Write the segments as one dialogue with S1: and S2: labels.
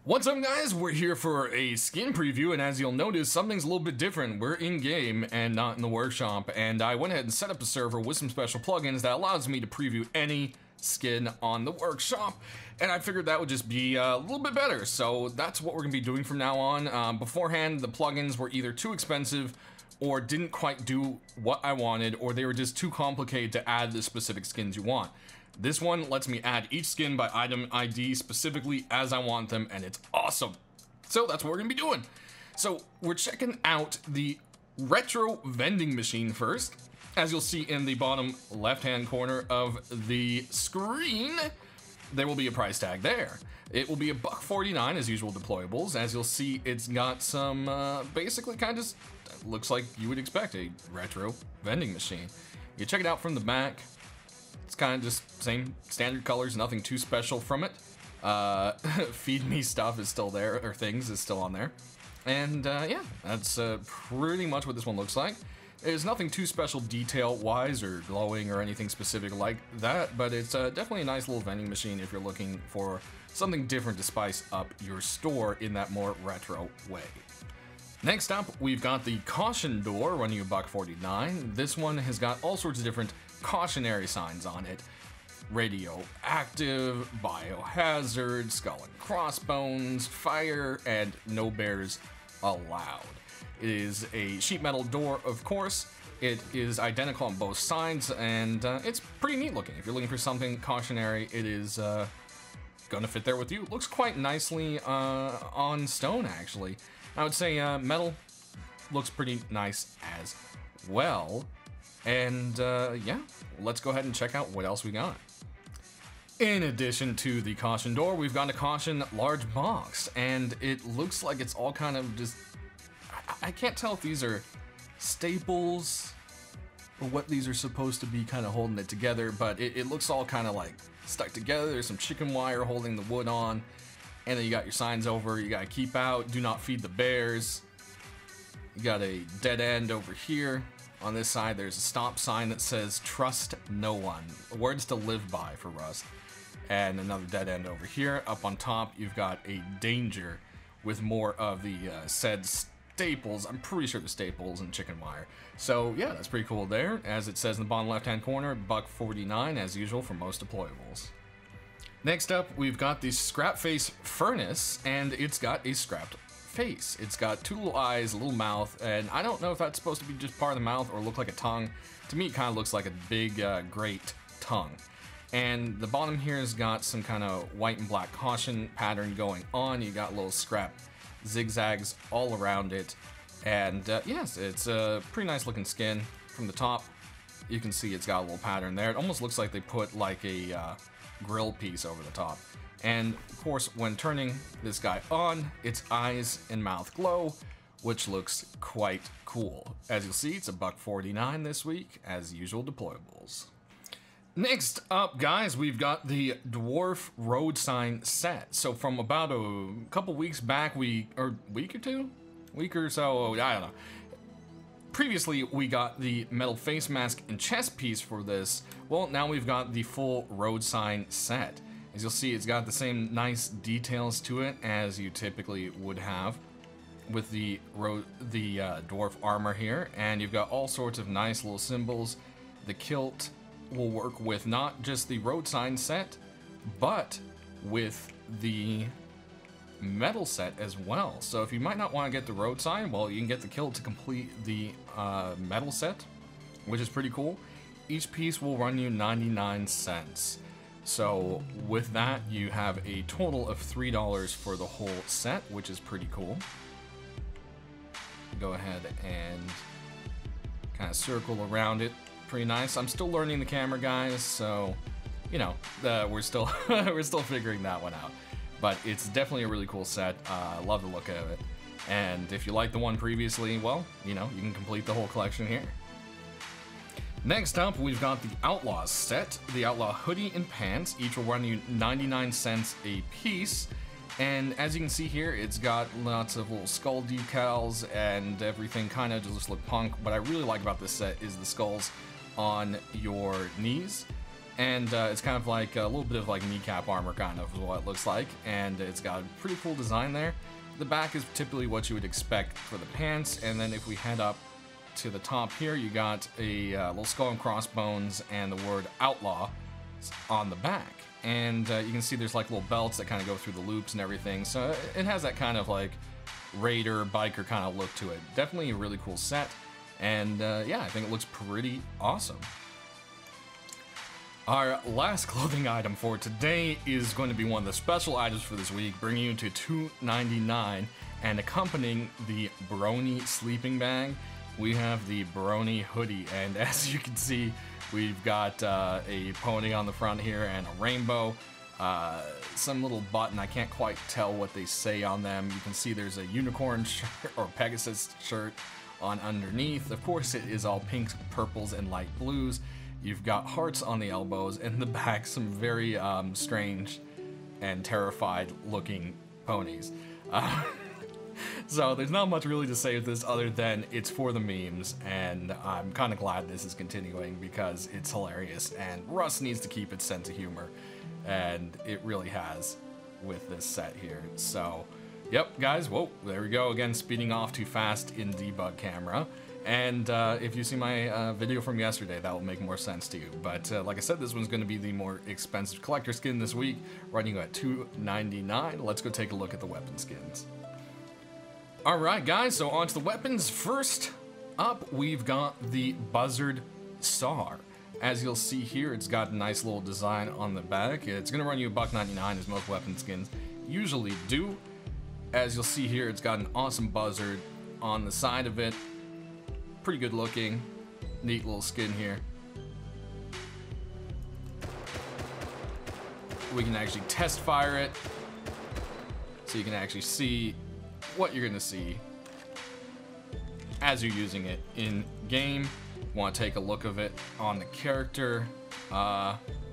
S1: What's up, guys? We're here for a skin preview, and as you'll notice, something's a little bit different. We're in-game and not in the workshop, and I went ahead and set up a server with some special plugins that allows me to preview any skin on the workshop, and I figured that would just be a little bit better, so that's what we're going to be doing from now on. Beforehand, the plugins were either too expensive or didn't quite do what I wanted, or they were just too complicated to add the specific skins you want. This one lets me add each skin by item ID specifically as I want them, and it's awesome. So that's what we're gonna be doing. So we're checking out the retro vending machine first. As you'll see in the bottom left-hand corner of the screen, there will be a price tag there. It will be $1.49 as usual deployables. As you'll see, it's got some basically kind of looks like you would expect a retro vending machine. You check it out from the back. It's kind of just same standard colors, nothing too special from it. Feed me stuff is still there, or things is still on there. And yeah, that's pretty much what this one looks like. There's nothing too special detail-wise or glowing or anything specific like that, but it's definitely a nice little vending machine if you're looking for something different to spice up your store in that more retro way. Next up, we've got the caution door running $1.49. This one has got all sorts of different cautionary signs on it. Radioactive, biohazard, skull and crossbones, fire, and no bears allowed. It is a sheet metal door, of course. It is identical on both sides, and it's pretty neat looking. If you're looking for something cautionary, it is gonna fit there with you. It looks quite nicely on stone, actually. I would say metal looks pretty nice as well. And yeah, let's go ahead and check out what else we got. In addition to the caution door, we've got a caution large box, and it looks like it's all kind of just, I can't tell if these are staples or what these are supposed to be kind of holding it together, but it looks all kind of like stuck together. There's some chicken wire holding the wood on, and then you got your signs over. You gotta keep out, do not feed the bears. You got a dead end over here. On this side, there's a stop sign that says trust no one. Words to live by for Rust. And another dead end over here. Up on top, you've got a danger with more of the said staples. I'm pretty sure the staples and chicken wire. So yeah, that's pretty cool there. As it says in the bottom left-hand corner, $1.49 as usual for most deployables. Next up, we've got the scrap face furnace, and it's got a scrapped face. It's got two little eyes, a little mouth, and I don't know if that's supposed to be just part of the mouth or look like a tongue. To me, it kind of looks like a big, great tongue. And the bottom here has got some kind of white and black caution pattern going on. You got little scrap zigzags all around it. And yes, it's a pretty nice looking skin. From the top, you can see it's got a little pattern there. It almost looks like they put like a grill piece over the top. And of course, when turning this guy on, its eyes and mouth glow, which looks quite cool. As you'll see, it's $1.49 this week, as usual deployables. Next up, guys, we've got the Dwarf Roadsign Set. So from about a couple weeks back, week or so, I don't know. Previously, we got the metal face mask and chest piece for this. Well, now we've got the full road sign set. As you'll see, it's got the same nice details to it as you typically would have with the dwarf armor here, and you've got all sorts of nice little symbols. The kilt will work with not just the road sign set, but with the metal set as well. So if you might not want to get the road sign, well, you can get the kilt to complete the metal set, which is pretty cool. Each piece will run you 99 cents. So with that, you have a total of $3 for the whole set, which is pretty cool. Go ahead and kind of circle around it. Pretty nice. I'm still learning the camera, guys, so you know, we're still we're still figuring that one out. But it's definitely a really cool set. I love the look of it. And if you liked the one previously, well, you know, you can complete the whole collection here. Next up, we've got the Outlaws Set, the Outlaw Hoodie and Pants. Each will run you 99 cents a piece. And as you can see here, it's got lots of little skull decals and everything kind of just look punk. What I really like about this set is the skulls on your knees. and it's kind of like a little bit of like kneecap armor kind of what it looks like, and it's got a pretty cool design there. The back is typically what you would expect for the pants, and then if we head up to the top here, you got a little skull and crossbones and the word outlaw on the back. And you can see there's like little belts that kind of go through the loops and everything, so it has that kind of like raider, biker kind of look to it. Definitely a really cool set, and yeah, I think it looks pretty awesome. Our last clothing item for today is going to be one of the special items for this week, bringing you to $2.99, and accompanying the Brony sleeping bag, we have the Brony Hoodie, and as you can see, we've got a pony on the front here and a rainbow, some little button, I can't quite tell what they say on them. You can see there's a unicorn shirt or Pegasus shirt on underneath. Of course, it is all pinks, purples, and light blues. You've got hearts on the elbows, and the back some very strange and terrified looking ponies. So there's not much really to say with this other than it's for the memes, and I'm kind of glad this is continuing because it's hilarious, and Russ needs to keep its sense of humor, and it really has with this set here. So, yep, guys, whoa, there we go again, speeding off too fast in debug camera. And if you see my video from yesterday, that will make more sense to you. But like I said, this one's going to be the more expensive collector skin this week, running at $2.99. Let's go take a look at the weapon skins. Alright guys, so on to the weapons. First up, we've got the Buzzard SAR. As you'll see here, it's got a nice little design on the back. It's going to run you $1.99 as most weapon skins usually do. As you'll see here, it's got an awesome buzzard on the side of it. Pretty good looking, neat little skin here. We can actually test fire it, so you can actually see what you're gonna see as you're using it in game. Want to take a look of it on the character?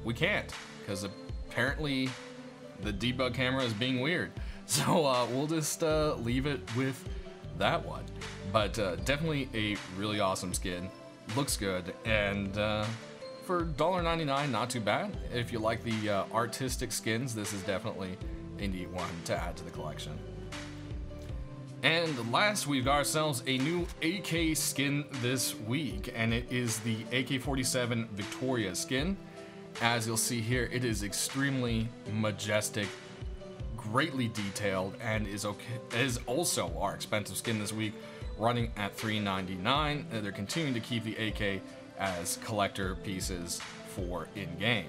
S1: We can't, because apparently the debug camera is being weird. So we'll just leave it with that one. But definitely a really awesome skin. Looks good, and for $1.99, not too bad. If you like the artistic skins, this is definitely a neat one to add to the collection. And last, we've got ourselves a new AK skin this week, and it is the AK47 Victoria skin. As you'll see here, it is extremely majestic, greatly detailed, and is also our expensive skin this week, running at $3.99. They're continuing to keep the AK as collector pieces for in-game.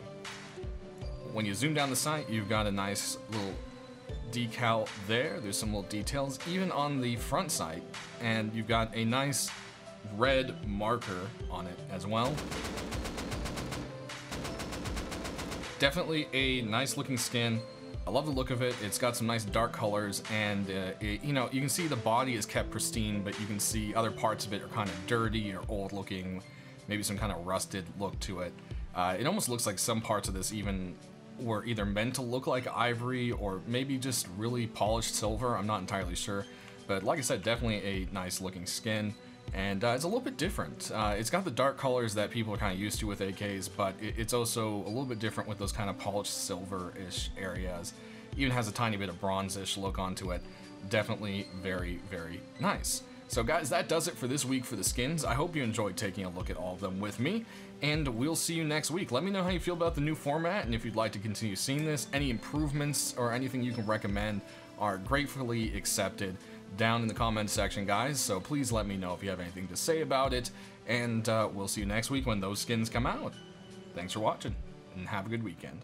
S1: When you zoom down the sight, you've got a nice little decal there. There's some little details even on the front sight, and you've got a nice red marker on it as well. Definitely a nice looking skin. I love the look of it. It's got some nice dark colors, and you know, you can see the body is kept pristine, but you can see other parts of it are kind of dirty or old looking, maybe some kind of rusted look to it. It almost looks like some parts of this even were either meant to look like ivory or maybe just really polished silver. I'm not entirely sure, but like I said, definitely a nice looking skin, and it's a little bit different. It's got the dark colors that people are kind of used to with AKs, but it's also a little bit different with those kind of polished silver-ish areas. Even has a tiny bit of bronze-ish look onto it. Definitely very, very nice. So guys, that does it for this week for the skins. I hope you enjoyed taking a look at all of them with me, and we'll see you next week. Let me know how you feel about the new format, and if you'd like to continue seeing this. Any improvements or anything you can recommend are gratefully accepted down in the comments section, guys, so please let me know if you have anything to say about it, and we'll see you next week when those skins come out. Thanks for watching, and have a good weekend.